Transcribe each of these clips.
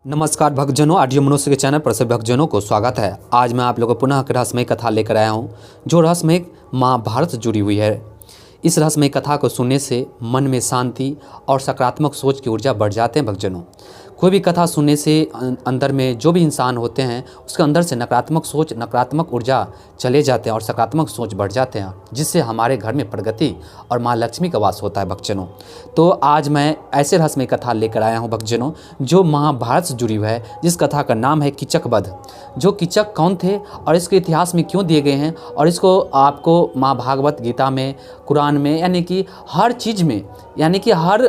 नमस्कार भक्तजनों, आडियो मनुष्य के चैनल पर सभी भक्तजनों को स्वागत है। आज मैं आप लोगों को पुनः एक रहस्यमय कथा लेकर आया हूँ जो रहस्यमय महाभारत से जुड़ी हुई है। इस रहस्यमय कथा को सुनने से मन में शांति और सकारात्मक सोच की ऊर्जा बढ़ जाते हैं। भक्तजनों, कोई भी कथा सुनने से अंदर में जो भी इंसान होते हैं उसके अंदर से नकारात्मक सोच, नकारात्मक ऊर्जा चले जाते हैं और सकारात्मक सोच बढ़ जाते हैं, जिससे हमारे घर में प्रगति और माँ लक्ष्मी का वास होता है। भक्तजनों, तो आज मैं ऐसे रहस्यमय कथा लेकर आया हूँ भक्तजनों जो महाभारत से जुड़ी हुई है, जिस कथा का नाम है कीचक वध। जो कीचक कौन थे और इसके इतिहास में क्यों दिए गए हैं, और इसको आपको महाभागवत गीता में, कुरान में, यानी कि हर चीज़ में, यानी कि हर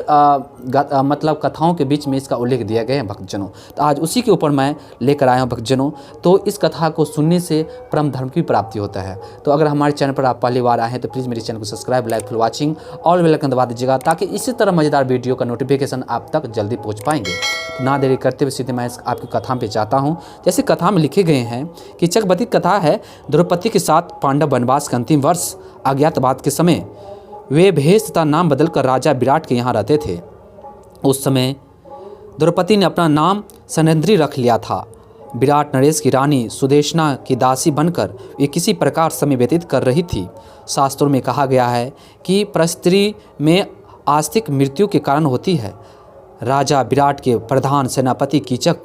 मतलब कथाओं के बीच में इसका उल्लेख दिया गया है भक्तजनों। तो आज उसी के ऊपर मैं लेकर आया हूँ भक्तजनों। तो इस कथा को सुनने से परम धर्म की प्राप्ति होता है। तो अगर हमारे चैनल पर आप पहली बार आए हैं तो प्लीज़ मेरे चैनल को सब्सक्राइब, लाइक, फुल वॉचिंग और बेल आइकन दबा दीजिएगा, ताकि इसी तरह मज़ेदार वीडियो का नोटिफिकेशन आप तक जल्दी पहुँच पाएंगे। तो ना देरी करते हुए सीधे मैं आपकी कथा पे चाहता हूँ। जैसे कथा में लिखे गए हैं कि कीचकवध कथा है। द्रौपदी के साथ पांडव वनवास के अंतिम वर्ष अज्ञातवास के समय वे भेष तथा नाम बदलकर राजा विराट के यहाँ रहते थे। उस समय द्रौपदी ने अपना नाम सनंद्री रख लिया था। विराट नरेश की रानी सुदेशना की दासी बनकर वे किसी प्रकार समय व्यतीत कर रही थी। शास्त्रों में कहा गया है कि परस्त्री में आस्तिक मृत्यु के कारण होती है। राजा विराट के प्रधान सेनापति कीचक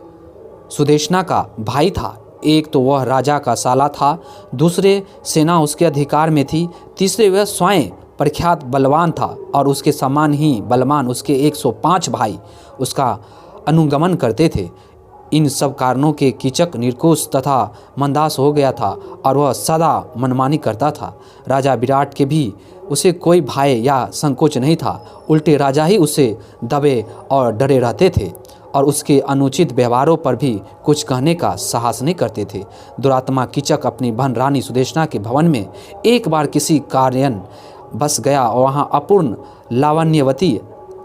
सुदेशना का भाई था। एक तो वह राजा का साला था, दूसरे सेना उसके अधिकार में थी, तीसरे वह स्वयं प्रख्यात बलवान था और उसके समान ही बलवान उसके 105 भाई उसका अनुगमन करते थे। इन सब कारणों के कीचक निर्कोष तथा मंदास हो गया था और वह सदा मनमानी करता था। राजा विराट के भी उसे कोई भय या संकोच नहीं था, उल्टे राजा ही उसे दबे और डरे रहते थे और उसके अनुचित व्यवहारों पर भी कुछ कहने का साहस नहीं करते थे। दुरात्मा कीचक अपनी बहन रानी सुदेशना के भवन में एक बार किसी कारण बस गया और वहाँ अपूर्ण लावण्यवती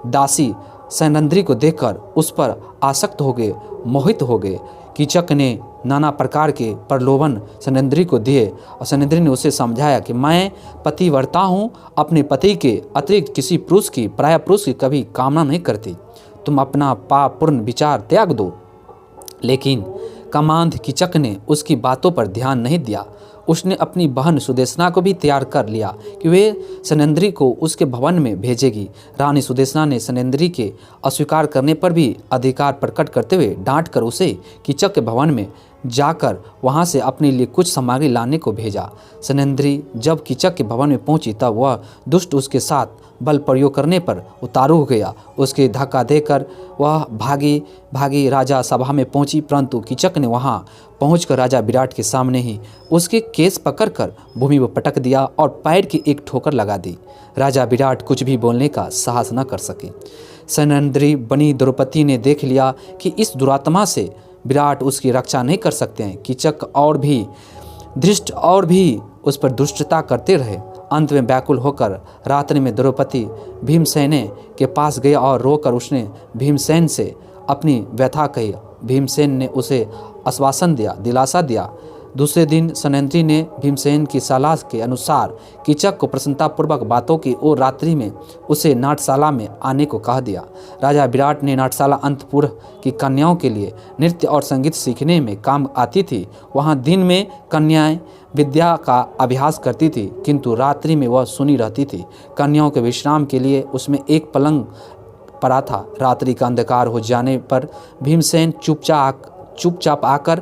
दासी सनंद्री को देखकर उस पर आसक्त हो गए, मोहित हो गए। कीचक ने नाना प्रकार के प्रलोभन सनंद्री को दिए और सनंद्री ने उसे समझाया कि मैं पतिव्रता हूँ, अपने पति के अतिरिक्त किसी पुरुष की, प्राय पुरुष की कभी कामना नहीं करती। तुम अपना पापपूर्ण विचार त्याग दो। लेकिन कामांध कीचक ने उसकी बातों पर ध्यान नहीं दिया। उसने अपनी बहन सुदेशना को भी तैयार कर लिया कि वे सनंद्री को उसके भवन में भेजेगी। रानी सुदेशना ने सनंद्री के अस्वीकार करने पर भी अधिकार प्रकट करते हुए डांट कर उसे कीचक के भवन में जाकर वहां से अपने लिए कुछ सामग्री लाने को भेजा। सनंद्री जब कीचक के भवन में पहुंची तब वह दुष्ट उसके साथ बल प्रयोग करने पर उतारू हो गया। उसके धक्का देकर वह भागी राजा सभा में पहुंची, परंतु कीचक ने वहां पहुंचकर राजा विराट के सामने ही उसके केस पकड़कर भूमि पर पटक दिया और पैर की एक ठोकर लगा दी। राजा विराट कुछ भी बोलने का साहस न कर सके। सनंद्री बनी द्रौपदी ने देख लिया कि इस दुरात्मा से विराट उसकी रक्षा नहीं कर सकते हैं। कीचक और भी धृष्ट और भी उस पर दुष्टता करते रहे। अंत में व्याकुल होकर रात्रि में द्रौपदी भीमसेन के पास गया और रोकर उसने भीमसेन से अपनी व्यथा कही। भीमसेन ने उसे आश्वासन दिया, दिलासा दिया। दूसरे दिन सनंद्री ने भीमसेन की सलाह के अनुसार कीचक को प्रसन्नतापूर्वक बातों की ओर रात्रि में उसे नाट्यशाला में आने को कह दिया। राजा विराट ने नाट्यशाला अंतपुर की कन्याओं के लिए नृत्य और संगीत सीखने में काम आती थी। वहाँ दिन में कन्याएं विद्या का अभ्यास करती थी, किंतु रात्रि में वह सुनी रहती थी। कन्याओं के विश्राम के लिए उसमें एक पलंग पड़ा था। रात्रि का अंधकार हो जाने पर भीमसेन चुपचाप आकर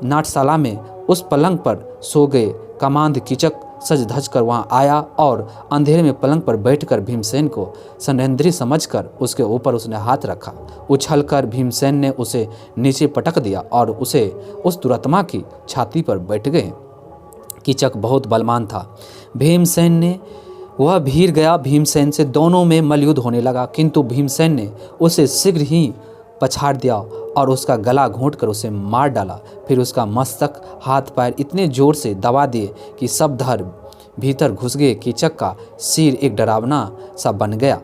नाट्यशाला में उस पलंग पर सो गए। कामांध कीचक सज धज कर वहाँ आया और अंधेरे में पलंग पर बैठकर भीमसेन को सनंद्री समझकर उसके ऊपर उसने हाथ रखा। उछलकर भीमसेन ने उसे नीचे पटक दिया और उसे उस दुरात्मा की छाती पर बैठ गए। कीचक बहुत बलवान था। भीमसेन ने वह भीड़ गया। भीमसेन से दोनों में मल्लयुद्ध होने लगा, किंतु भीमसेन ने उसे शीघ्र ही पछाड़ दिया और उसका गला घोंटकर उसे मार डाला। फिर उसका मस्तक, हाथ पैर इतने जोर से दबा दिए कि सब धर भीतर घुस गए। कीचक का सिर एक डरावना सा बन गया।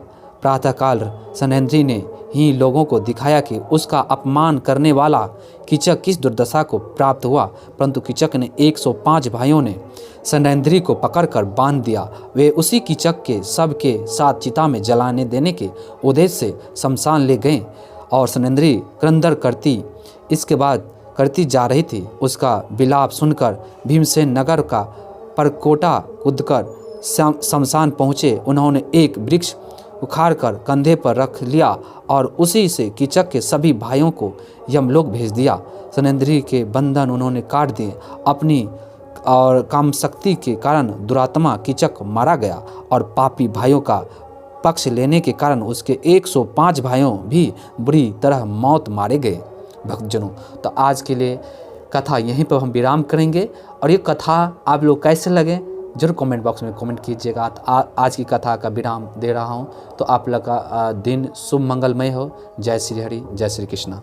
प्रातःकाल सनंद्री ने ही लोगों को दिखाया कि उसका अपमान करने वाला कीचक किस दुर्दशा को प्राप्त हुआ, परंतु कीचक ने 105 भाइयों ने सनंद्री को पकड़कर बांध दिया। वे उसी कीचक के सब के साथ चिता में जलाने देने के उद्देश्य से शमशान ले गए और सनेन्द्री क्रंदन करती इसके बाद करती जा रही थी। उसका विलाप सुनकर भीमसेन नगर का परकोटा कूदकर शमशान पहुँचे। उन्होंने एक वृक्ष उखाड़कर कंधे पर रख लिया और उसी से कीचक के सभी भाइयों को यमलोक भेज दिया। सनेन्द्री के बंधन उन्होंने काट दिए। अपनी और काम शक्ति के कारण दुरात्मा कीचक मारा गया और पापी भाइयों का पक्ष लेने के कारण उसके 105 भाइयों भी बुरी तरह मौत मारे गए। भक्तजनों, तो आज के लिए कथा यहीं पर हम विराम करेंगे और ये कथा आप लोग कैसे लगे जरूर कमेंट बॉक्स में कमेंट कीजिएगा। आज की कथा का विराम दे रहा हूँ, तो आप लोग का दिन शुभ मंगलमय हो। जय श्री हरि, जय श्री कृष्णा।